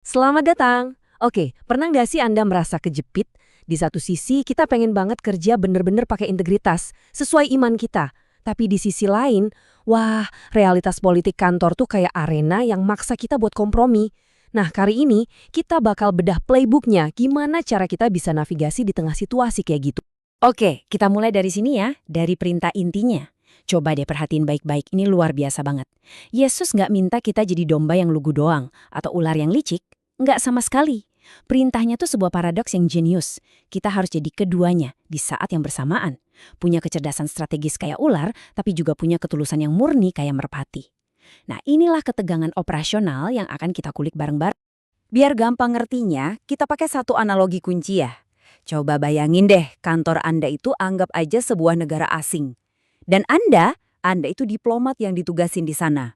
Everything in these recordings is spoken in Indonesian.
Selamat datang. Oke, pernah nggak sih Anda merasa kejepit? Di satu sisi kita pengen banget kerja bener-bener pakai integritas, sesuai iman kita. Tapi di sisi lain, wah, realitas politik kantor tuh kayak arena yang maksa kita buat kompromi. Nah, kali ini kita bakal bedah playbooknya, gimana cara kita bisa navigasi di tengah situasi kayak gitu. Oke, kita mulai dari sini ya, dari perintah intinya. Coba deh perhatiin baik-baik, ini luar biasa banget. Yesus nggak minta kita jadi domba yang lugu doang, atau ular yang licik. Nggak sama sekali. Perintahnya tuh sebuah paradoks yang jenius. Kita harus jadi keduanya di saat yang bersamaan. Punya kecerdasan strategis kayak ular, tapi juga punya ketulusan yang murni kayak merpati. Nah, inilah ketegangan operasional yang akan kita kulik bareng-bareng. Biar gampang ngertinya, kita pakai satu analogi kunci ya. Coba bayangin deh, kantor Anda itu anggap aja sebuah negara asing. Dan Anda itu diplomat yang ditugasin di sana.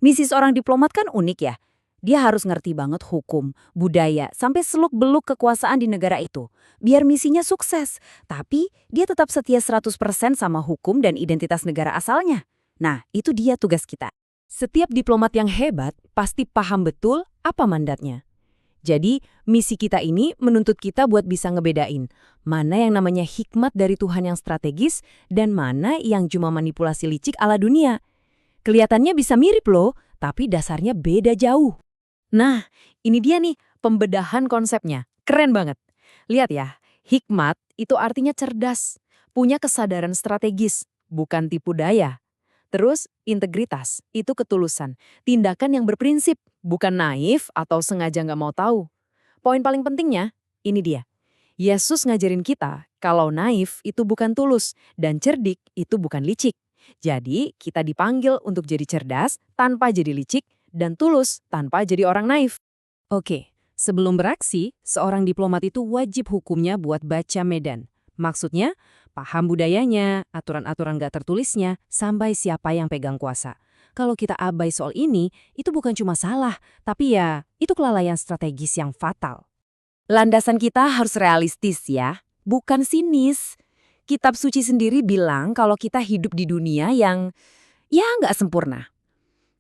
Misi seorang diplomat kan unik ya. Dia harus ngerti banget hukum, budaya, sampai seluk-beluk kekuasaan di negara itu. Biar misinya sukses, tapi dia tetap setia 100% sama hukum dan identitas negara asalnya. Nah, itu dia tugas kita. Setiap diplomat yang hebat pasti paham betul apa mandatnya. Jadi, misi kita ini menuntut kita buat bisa ngebedain mana yang namanya hikmat dari Tuhan yang strategis dan mana yang cuma manipulasi licik ala dunia. Kelihatannya bisa mirip loh, tapi dasarnya beda jauh. Nah, ini dia nih pembedahan konsepnya. Keren banget. Lihat ya, hikmat itu artinya cerdas, punya kesadaran strategis, bukan tipu daya. Terus, integritas itu ketulusan, tindakan yang berprinsip, bukan naif atau sengaja nggak mau tahu. Poin paling pentingnya, ini dia. Yesus ngajarin kita kalau naif itu bukan tulus dan cerdik itu bukan licik. Jadi, kita dipanggil untuk jadi cerdas tanpa jadi licik dan tulus tanpa jadi orang naif. Oke, sebelum beraksi, seorang diplomat itu wajib hukumnya buat baca medan. Maksudnya, paham budayanya, aturan-aturan gak tertulisnya, sampai siapa yang pegang kuasa. Kalau kita abai soal ini, itu bukan cuma salah, tapi ya, itu kelalaian strategis yang fatal. Landasan kita harus realistis ya, bukan sinis. Kitab suci sendiri bilang kalau kita hidup di dunia yang ya nggak sempurna.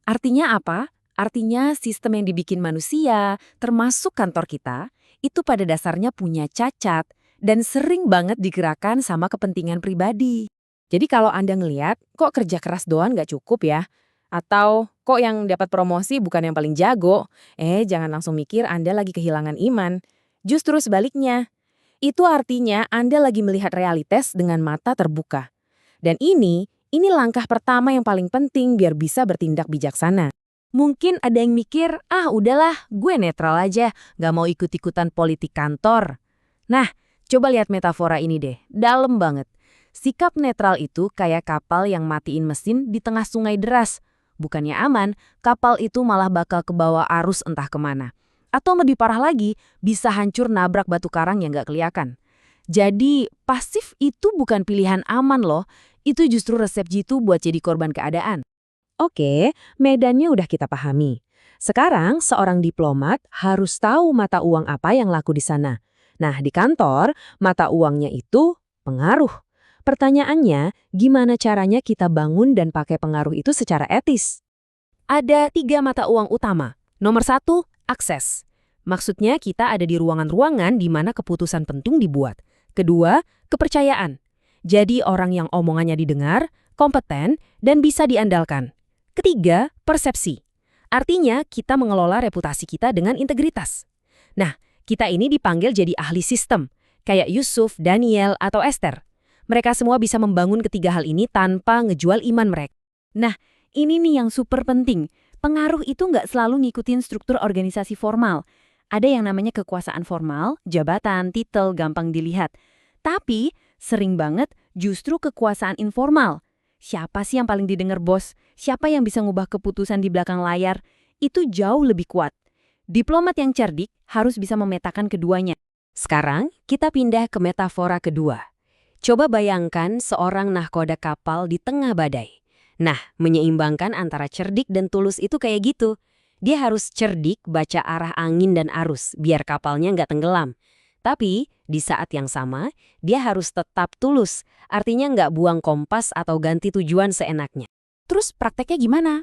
Artinya apa? Artinya sistem yang dibikin manusia, termasuk kantor kita, itu pada dasarnya punya cacat dan sering banget digerakkan sama kepentingan pribadi. Jadi kalau Anda ngelihat, kok kerja keras doang nggak cukup ya? Atau kok yang dapat promosi bukan yang paling jago? Jangan langsung mikir Anda lagi kehilangan iman. Justru sebaliknya. Itu artinya Anda lagi melihat realitas dengan mata terbuka. Dan ini langkah pertama yang paling penting biar bisa bertindak bijaksana. Mungkin ada yang mikir, udahlah, gue netral aja, gak mau ikut-ikutan politik kantor. Nah, coba lihat metafora ini deh, dalam banget. Sikap netral itu kayak kapal yang matiin mesin di tengah sungai deras. Bukannya aman, kapal itu malah bakal kebawa arus entah kemana. Atau lebih parah lagi, bisa hancur nabrak batu karang yang gak kelihatan. Jadi, pasif itu bukan pilihan aman loh, itu justru resep jitu buat jadi korban keadaan. Oke, medannya udah kita pahami. Sekarang seorang diplomat harus tahu mata uang apa yang laku di sana. Nah, di kantor, mata uangnya itu pengaruh. Pertanyaannya, gimana caranya kita bangun dan pakai pengaruh itu secara etis? Ada 3 mata uang utama. Nomor 1, akses. Maksudnya kita ada di ruangan-ruangan di mana keputusan penting dibuat. Kedua, kepercayaan. Jadi orang yang omongannya didengar, kompeten, dan bisa diandalkan. Ketiga, persepsi. Artinya kita mengelola reputasi kita dengan integritas. Nah, kita ini dipanggil jadi ahli sistem, kayak Yusuf, Daniel, atau Esther. Mereka semua bisa membangun ketiga hal ini tanpa ngejual iman mereka. Nah, ini nih yang super penting. Pengaruh itu nggak selalu ngikutin struktur organisasi formal. Ada yang namanya kekuasaan formal, jabatan, titel, gampang dilihat. Tapi, sering banget justru kekuasaan informal. Siapa sih yang paling didengar bos? Siapa yang bisa ngubah keputusan di belakang layar? Itu jauh lebih kuat. Diplomat yang cerdik harus bisa memetakan keduanya. Sekarang, kita pindah ke metafora kedua. Coba bayangkan seorang nahkoda kapal di tengah badai. Nah, menyeimbangkan antara cerdik dan tulus itu kayak gitu. Dia harus cerdik baca arah angin dan arus, biar kapalnya nggak tenggelam. Tapi, di saat yang sama, dia harus tetap tulus, artinya nggak buang kompas atau ganti tujuan seenaknya. Terus prakteknya gimana?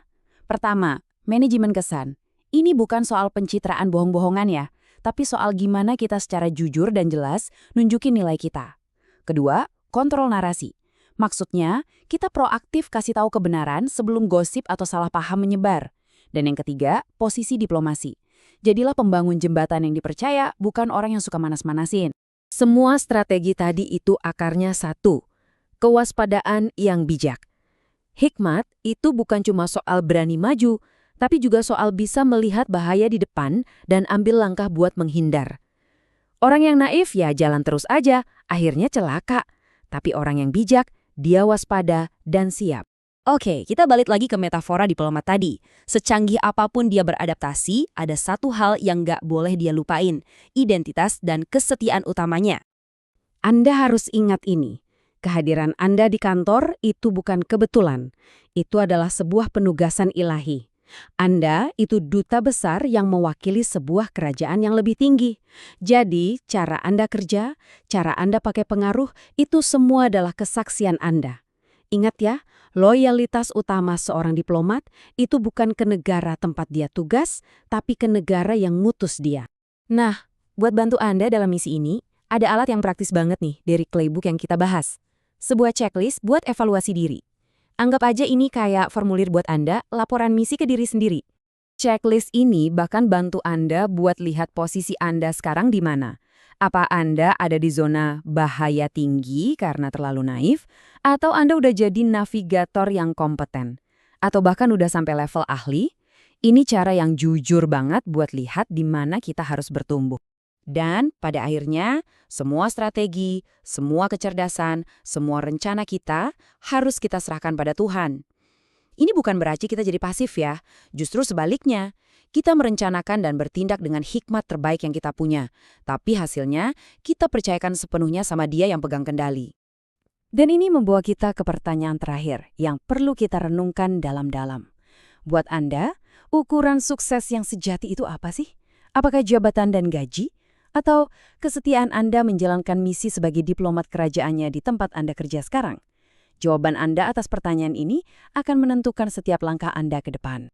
Pertama, manajemen kesan. Ini bukan soal pencitraan bohong-bohongan ya, tapi soal gimana kita secara jujur dan jelas nunjukin nilai kita. Kedua, kontrol narasi. Maksudnya, kita proaktif kasih tahu kebenaran sebelum gosip atau salah paham menyebar. Dan yang ketiga, posisi diplomasi. Jadilah pembangun jembatan yang dipercaya, bukan orang yang suka manas-manasin. Semua strategi tadi itu akarnya satu, kewaspadaan yang bijak. Hikmat itu bukan cuma soal berani maju, tapi juga soal bisa melihat bahaya di depan dan ambil langkah buat menghindar. Orang yang naif ya jalan terus aja, akhirnya celaka. Tapi orang yang bijak, dia waspada dan siap. Oke, kita balik lagi ke metafora diplomat tadi. Secanggih apapun dia beradaptasi, ada satu hal yang nggak boleh dia lupain, identitas dan kesetiaan utamanya. Anda harus ingat ini. Kehadiran Anda di kantor itu bukan kebetulan. Itu adalah sebuah penugasan ilahi. Anda itu duta besar yang mewakili sebuah kerajaan yang lebih tinggi. Jadi, cara Anda kerja, cara Anda pakai pengaruh, itu semua adalah kesaksian Anda. Ingat ya, loyalitas utama seorang diplomat itu bukan ke negara tempat dia tugas, tapi ke negara yang ngutus dia. Nah, buat bantu Anda dalam misi ini, ada alat yang praktis banget nih dari playbook yang kita bahas. Sebuah checklist buat evaluasi diri. Anggap aja ini kayak formulir buat Anda, laporan misi ke diri sendiri. Checklist ini bahkan bantu Anda buat lihat posisi Anda sekarang di mana. Apa Anda ada di zona bahaya tinggi karena terlalu naif, atau Anda udah jadi navigator yang kompeten, atau bahkan udah sampai level ahli? Ini cara yang jujur banget buat lihat di mana kita harus bertumbuh. Dan pada akhirnya, semua strategi, semua kecerdasan, semua rencana kita harus kita serahkan pada Tuhan. Ini bukan berarti kita jadi pasif ya, justru sebaliknya. Kita merencanakan dan bertindak dengan hikmat terbaik yang kita punya. Tapi hasilnya, kita percayakan sepenuhnya sama Dia yang pegang kendali. Dan ini membawa kita ke pertanyaan terakhir yang perlu kita renungkan dalam-dalam. Buat Anda, ukuran sukses yang sejati itu apa sih? Apakah jabatan dan gaji? Atau kesetiaan Anda menjalankan misi sebagai diplomat kerajaannya di tempat Anda kerja sekarang? Jawaban Anda atas pertanyaan ini akan menentukan setiap langkah Anda ke depan.